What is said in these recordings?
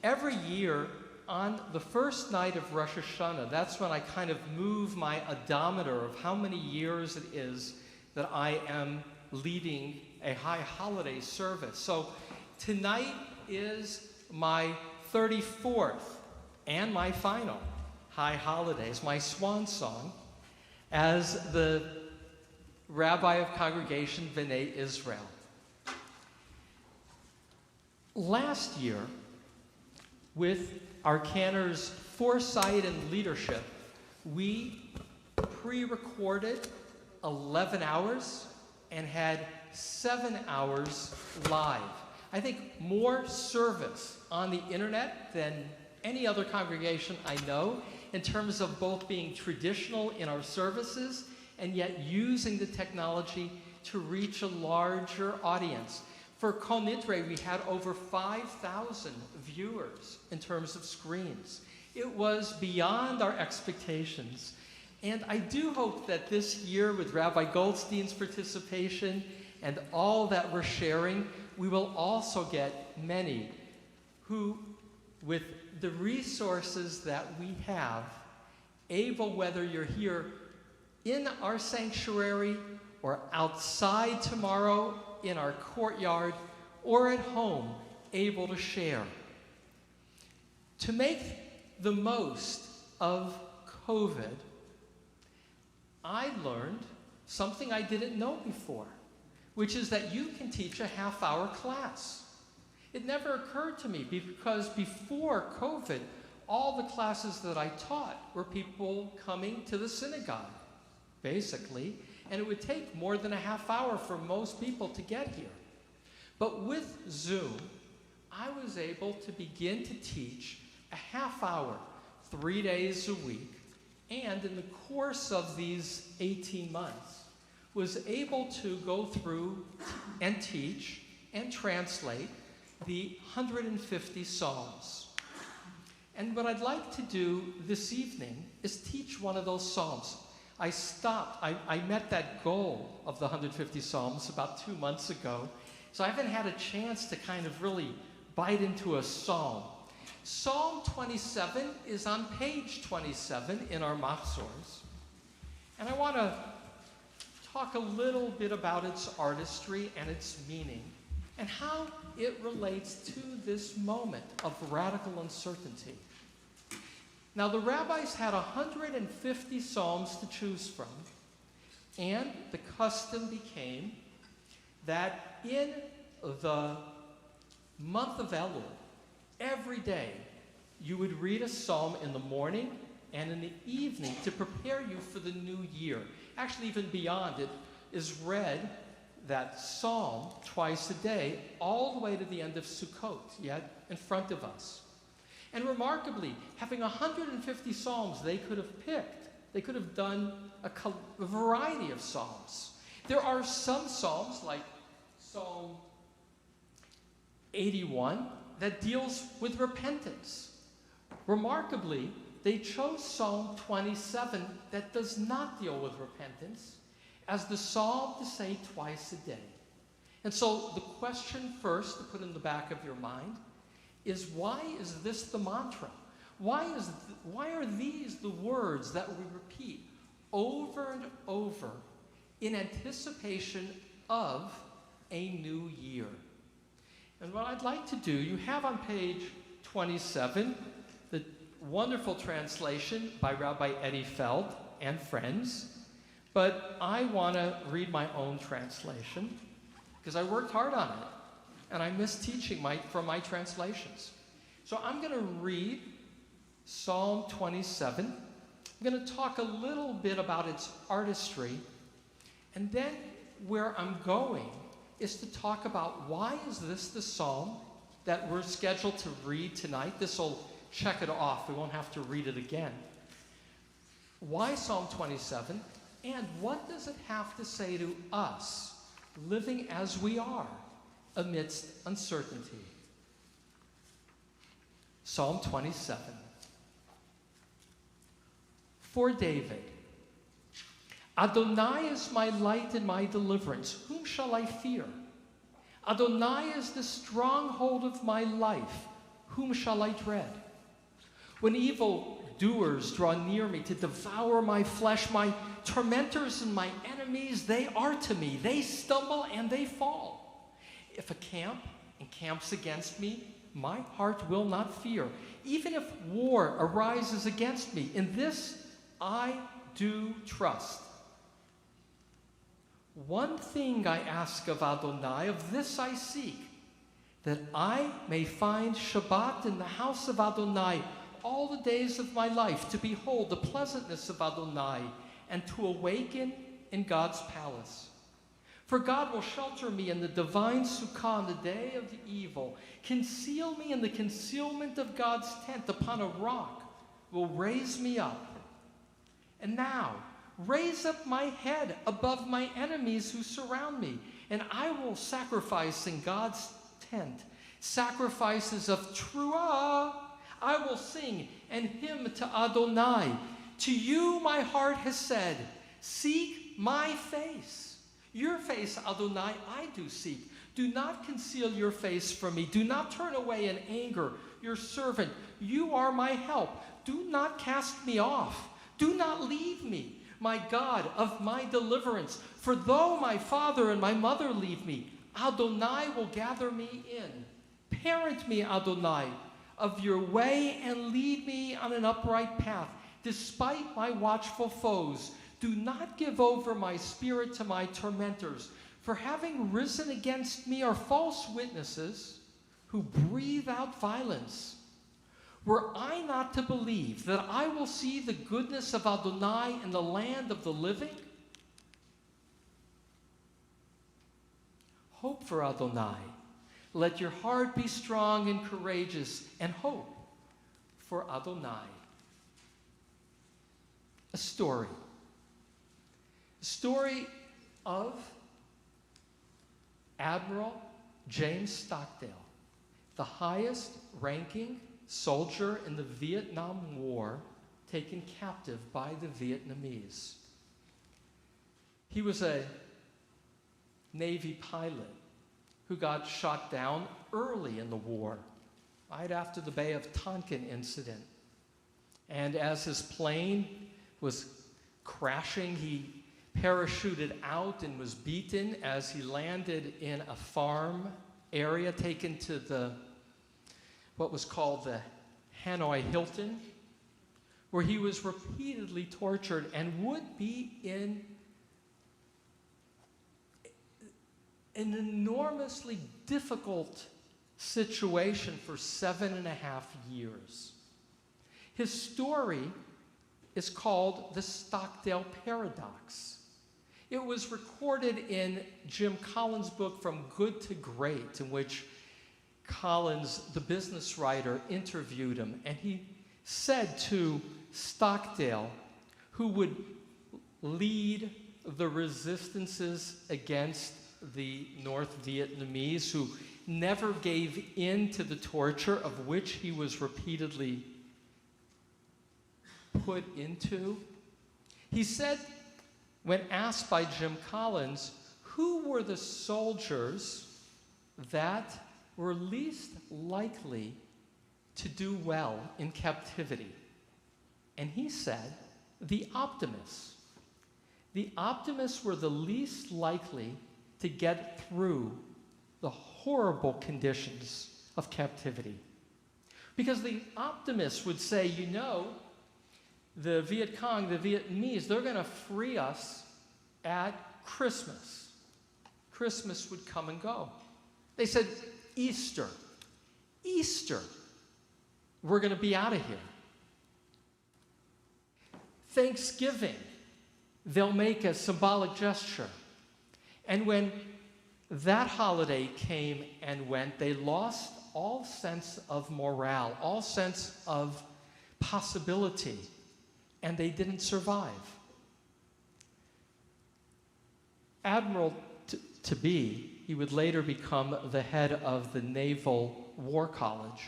every year on the first night of Rosh Hashanah, that's when I kind of move my odometer of how many years it is that I am leading a high holiday service. So tonight is my 34th and my final high holidays, my swan song as the Rabbi of Congregation B'nai Israel. Last year, with our cantor's foresight and leadership, we pre-recorded 11 hours and had 7 hours live. I think more service on the internet than any other congregation I know in terms of both being traditional in our services and yet using the technology to reach a larger audience. For Kol Nidre, we had over 5,000 viewers in terms of screens. It was beyond our expectations. And I do hope that this year, with Rabbi Goldstein's participation and all that we're sharing, we will also get many who, with the resources that we have, able, whether you're here in our sanctuary or outside tomorrow in our courtyard or at home, able to share. To make the most of COVID, I learned something I didn't know before, which is that you can teach a half-hour class. It never occurred to me because before COVID, all the classes that I taught were people coming to the synagogue, basically, and it would take more than a half hour for most people to get here. But with Zoom, I was able to begin to teach a half hour, 3 days a week, and in the course of these 18 months, was able to go through and teach and translate the 150 Psalms. And what I'd like to do this evening is teach one of those Psalms. I met that goal of the 150 Psalms about 2 months ago, so I haven't had a chance to kind of really bite into a psalm. Psalm 27 is on page 27 in our Machzors, and I want to talk a little bit about its artistry and its meaning, and how it relates to this moment of radical uncertainty. Now, the rabbis had 150 psalms to choose from, and the custom became that in the month of Elul, every day, you would read a psalm in the morning and in the evening to prepare you for the new year. Actually, even beyond, it is read, that psalm, twice a day, all the way to the end of Sukkot, yet in front of us. And remarkably, having 150 psalms they could have picked, they could have done a variety of psalms. There are some psalms, like Psalm 81, that deals with repentance. Remarkably, they chose Psalm 27 that does not deal with repentance as the psalm to say twice a day. And so the question first to put in the back of your mind is, why is this the mantra? Why are these the words that we repeat over and over in anticipation of a new year? And what I'd like to do, you have on page 27 the wonderful translation by Rabbi Elie and friends, but I want to read my own translation because I worked hard on it, and I miss teaching from my translations. So I'm going to read Psalm 27. I'm going to talk a little bit about its artistry, and then where I'm going is to talk about why is this the psalm that we're scheduled to read tonight. This will check it off. We won't have to read it again. Why Psalm 27? And what does it have to say to us living as we are amidst uncertainty? Psalm 27. For David, Adonai is my light and my deliverance. Whom shall I fear? Adonai is the stronghold of my life. whom shall I dread? When evil doers draw near me to devour my flesh, my tormentors and my enemies, they are to me. They stumble and they fall. If a camp encamps against me, my heart will not fear. Even if war arises against me, in this I do trust. One thing I ask of Adonai, of this I seek, that I may find Shabbat in the house of Adonai all the days of my life, to behold the pleasantness of Adonai, and to awaken in God's palace. For God will shelter me in the divine sukkah on the day of the evil, conceal me in the concealment of God's tent. Upon a rock will raise me up. And now, raise up my head above my enemies who surround me, and I will sacrifice in God's tent, sacrifices of truah. I will sing and hymn to Adonai. To you my heart has said, seek my face. Your face, Adonai, I do seek. Do not conceal your face from me. Do not turn away in anger, your servant. You are my help. Do not cast me off. Do not leave me, my God of my deliverance. For though my father and my mother leave me, Adonai will gather me in. Parent me, Adonai, of your way, and lead me on an upright path. Despite my watchful foes, do not give over my spirit to my tormentors. For having risen against me are false witnesses who breathe out violence. Were I not to believe that I will see the goodness of Adonai in the land of the living? Hope for Adonai. Let your heart be strong and courageous, and hope for Adonai. A story of Admiral James Stockdale, the highest ranking soldier in the Vietnam War, taken captive by the Vietnamese. He was a Navy pilot who got shot down early in the war, right after the Bay of Tonkin incident. And as his plane was crashing, he parachuted out and was beaten as he landed in a farm area, taken to what was called the Hanoi Hilton, where he was repeatedly tortured and would be in an enormously difficult situation for 7.5 years. His story is called the Stockdale Paradox. It was recorded in Jim Collins' book, From Good to Great, in which Collins, the business writer, interviewed him. And he said to Stockdale, who would lead the resistances against the North Vietnamese, who never gave in to the torture of which he was repeatedly put into. He said, when asked by Jim Collins, who were the soldiers that were least likely to do well in captivity? And he said, the optimists. The optimists were the least likely to get through the horrible conditions of captivity. Because the optimists would say, you know, the Viet Cong, the Vietnamese, they're going to free us at Christmas. Christmas would come and go. They said, Easter, we're going to be out of here. Thanksgiving, they'll make a symbolic gesture. And when that holiday came and went, they lost all sense of morale, all sense of possibility, and they didn't survive. Admiral to be, he would later become the head of the Naval War College,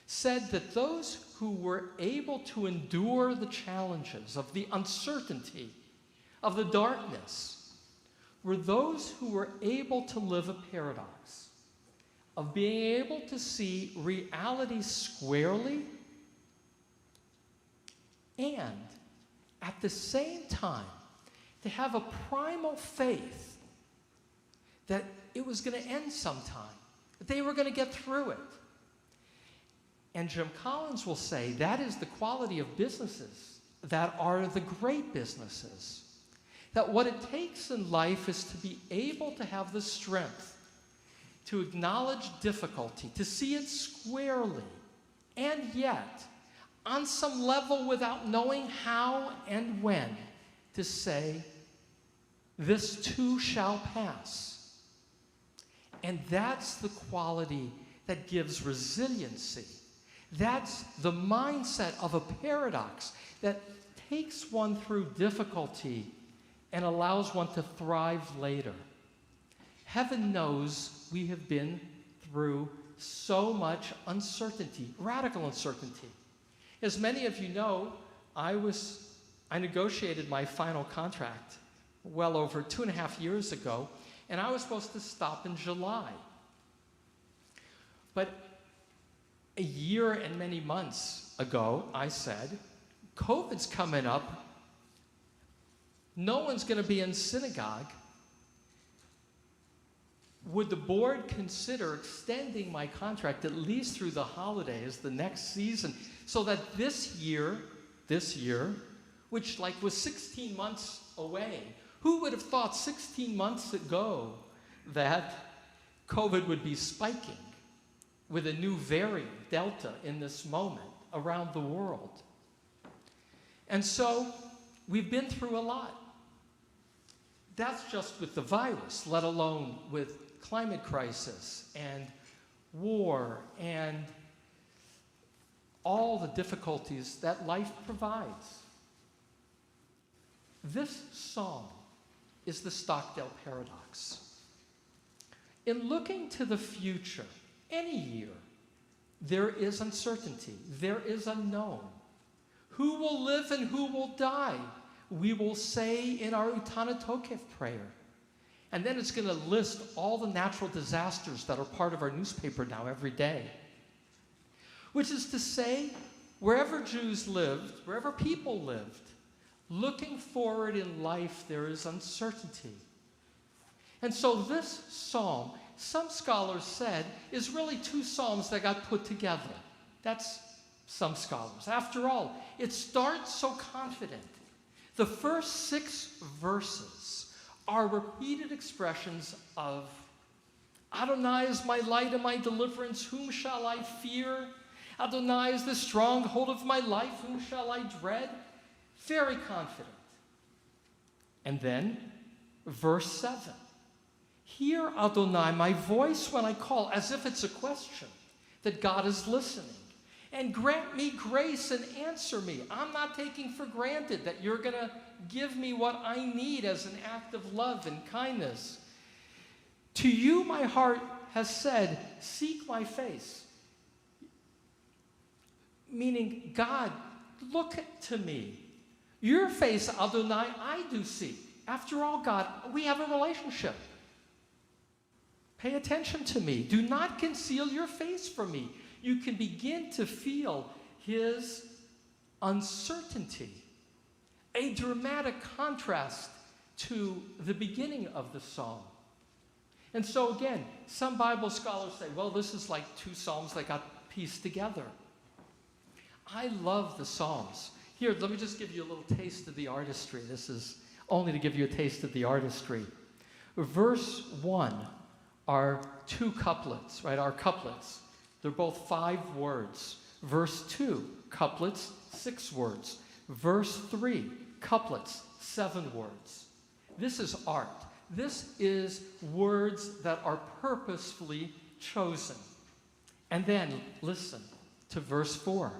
said that those who were able to endure the challenges of the uncertainty, of the darkness, were those who were able to live a paradox. of being able to see reality squarely and at the same time to have a primal faith that it was going to end sometime, that they were going to get through it. And Jim Collins will say that is the quality of businesses that are the great businesses. That what it takes in life is to be able to have the strength to acknowledge difficulty, to see it squarely, and yet, on some level without knowing how and when, to say, this too shall pass. And that's the quality that gives resiliency. That's the mindset of a paradox that takes one through difficulty and allows one to thrive later. Heaven knows we have been through so much uncertainty, radical uncertainty. As many of you know, I negotiated my final contract well over 2.5 years ago, and I was supposed to stop in July. But a year and many months ago, I said, COVID's coming up. No one's going to be in synagogue. Would the board consider extending my contract at least through the holidays, the next season, so that this year, which was 16 months away, who would have thought 16 months ago that COVID would be spiking with a new variant, Delta, in this moment around the world? And so we've been through a lot. That's just with the virus, let alone with climate crisis and war and all the difficulties that life provides. This psalm is the Stockdale paradox. In looking to the future, any year, there is uncertainty, there is unknown. Who will live and who will die? We will say in our Utana Tokef prayer. And then it's going to list all the natural disasters that are part of our newspaper now every day. Which is to say, wherever Jews lived, wherever people lived, looking forward in life, there is uncertainty. And so this psalm, some scholars said, is really two psalms that got put together. That's some scholars. After all, it starts so confident. The first 6 verses are repeated expressions of Adonai is my light and my deliverance, whom shall I fear? Adonai is the stronghold of my life, whom shall I dread? Very confident. And then, verse 7. Hear, Adonai, my voice when I call, as if it's a question, that God is listening. And grant me grace and answer me. I'm not taking for granted that you're going to give me what I need as an act of love and kindness. To you my heart has said, seek my face. Meaning, God, look to me. Your face, Adonai, I do seek. After all, God, we have a relationship. Pay attention to me. Do not conceal your face from me. You can begin to feel his uncertainty. A dramatic contrast to the beginning of the psalm. And so again, some Bible scholars say, well, this is like 2 psalms that got pieced together. I love the Psalms. Here, let me just give you a little taste of the artistry. This is only to give you a taste of the artistry. Verse 1 are 2 couplets, right? Our couplets. They're both 5 words. Verse 2, couplets, 6 words. Verse 3, couplets, 7 words. This is art. This is words that are purposefully chosen. And then, listen to verse 4.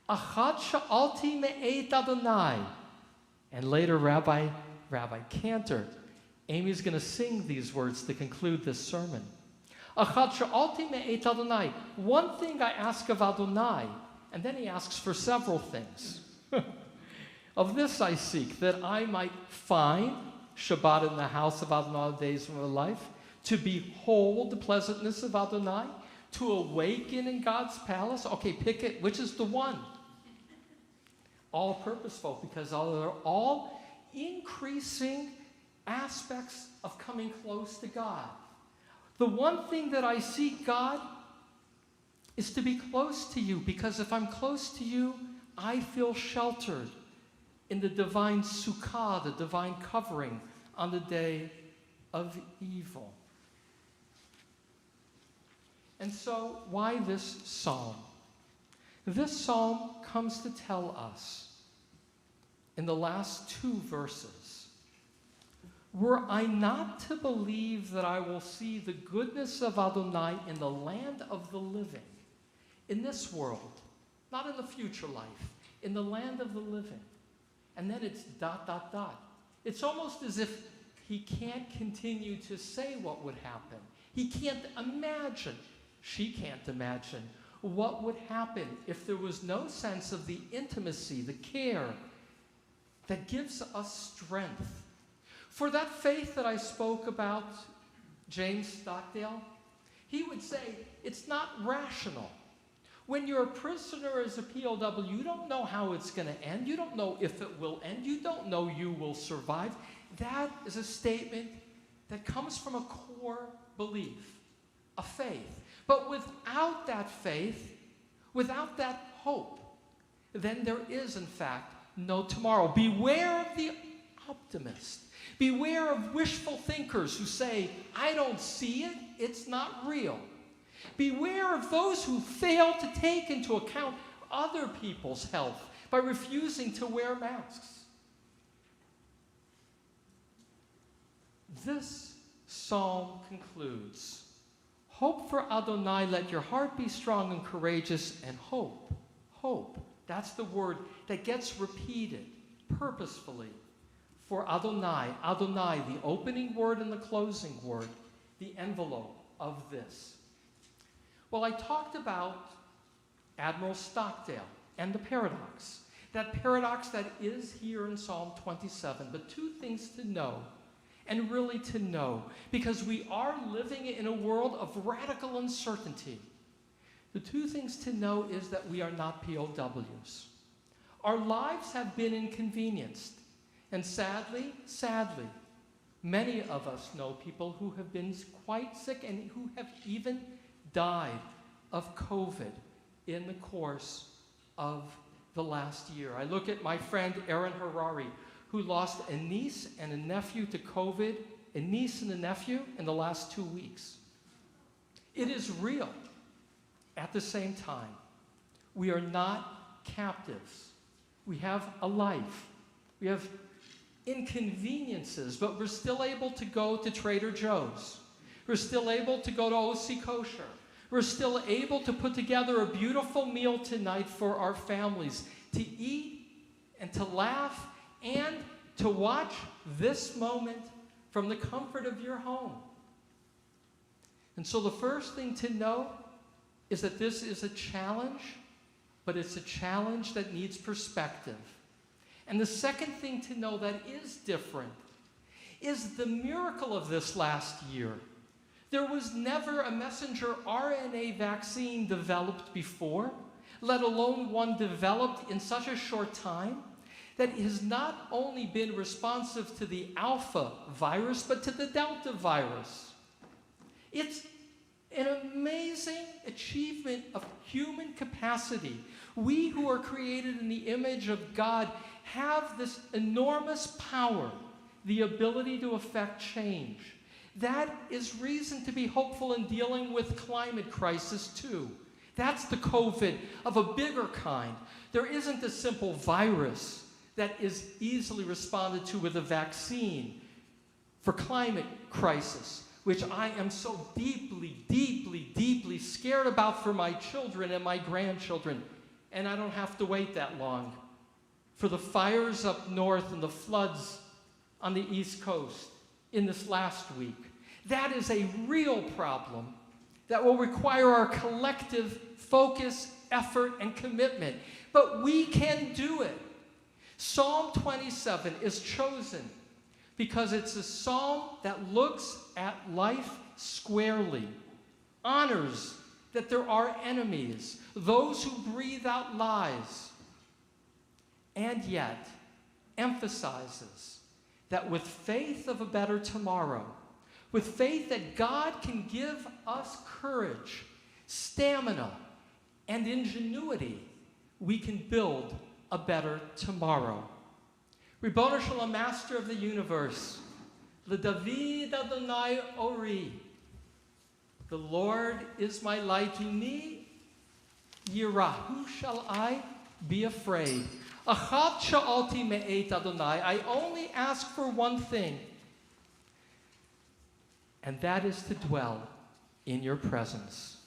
Achad sha'alti me'et Adonai. And later, Rabbi Cantor, Amy's going to sing these words to conclude this sermon. Achad sha'alti me'et Adonai. One thing I ask of Adonai, and then he asks for several things. Of this I seek, that I might find Shabbat in the house of Adonai all the days of my life, to behold the pleasantness of Adonai, to awaken in God's palace. Okay, pick it. Which is the one? All purposeful, because they're all increasing aspects of coming close to God. The one thing that I seek, God, is to be close to you, because if I'm close to you, I feel sheltered in the divine sukkah, the divine covering on the day of evil. And so, why this psalm? This psalm comes to tell us in the last 2 verses, were I not to believe that I will see the goodness of Adonai in the land of the living, in this world, not in the future life, in the land of the living. And then it's ... It's almost as if he can't continue to say what would happen. He can't imagine, she can't imagine, what would happen if there was no sense of the intimacy, the care that gives us strength. For that faith that I spoke about, James Stockdale, he would say it's not rational. When you're a prisoner as a POW, you don't know how it's going to end. You don't know if it will end. You don't know you will survive. That is a statement that comes from a core belief, a faith. But without that faith, without that hope, then there is, in fact, no tomorrow. Beware of the optimist. Beware of wishful thinkers who say, I don't see it, it's not real. Beware of those who fail to take into account other people's health by refusing to wear masks. This psalm concludes, hope for Adonai, let your heart be strong and courageous, and hope. Hope. That's the word that gets repeated purposefully for Adonai. Adonai, the opening word and the closing word, the envelope of this. Well, I talked about Admiral Stockdale and the paradox. That paradox that is here in Psalm 27. But 2 things to know, and really to know, because we are living in a world of radical uncertainty. The 2 things to know is that we are not POWs. Our lives have been inconvenienced. And sadly, many of us know people who have been quite sick and who have even died of COVID in the course of the last year. I look at my friend Aaron Harari, who lost a niece and a nephew to COVID, a niece and a nephew in the last 2 weeks. It is real. At the same time, we are not captives. We have a life. We have inconveniences, but we're still able to go to Trader Joe's. We're still able to go to OC Kosher. We're still able to put together a beautiful meal tonight for our families, to eat and to laugh and to watch this moment from the comfort of your home. And so the first thing to know is that this is a challenge, but it's a challenge that needs perspective. And the second thing to know that is different is the miracle of this last year. There was never a messenger RNA vaccine developed before, let alone one developed in such a short time, that has not only been responsive to the alpha virus, but to the delta virus. It's an amazing achievement of human capacity. We who are created in the image of God have this enormous power, the ability to affect change. That is reason to be hopeful in dealing with climate crisis too. That's the COVID of a bigger kind. There isn't a simple virus that is easily responded to with a vaccine for climate crisis, which I am so deeply scared about for my children and my grandchildren. And I don't have to wait that long for the fires up north and the floods on the East Coast in this last week. That is a real problem that will require our collective focus, effort, and commitment. But we can do it. Psalm 27 is chosen because it's a psalm that looks at life squarely, honors that there are enemies, those who breathe out lies, and yet emphasizes that with faith of a better tomorrow, with faith that God can give us courage, stamina, and ingenuity, we can build a better tomorrow. Ribono Shalom, Master of the universe, LeDavid Adonai Ori, the Lord is my light, Uni Yirah, who shall I be afraid? Achat sha'alti me'et Adonai, I only ask for one thing, and that is to dwell in your presence.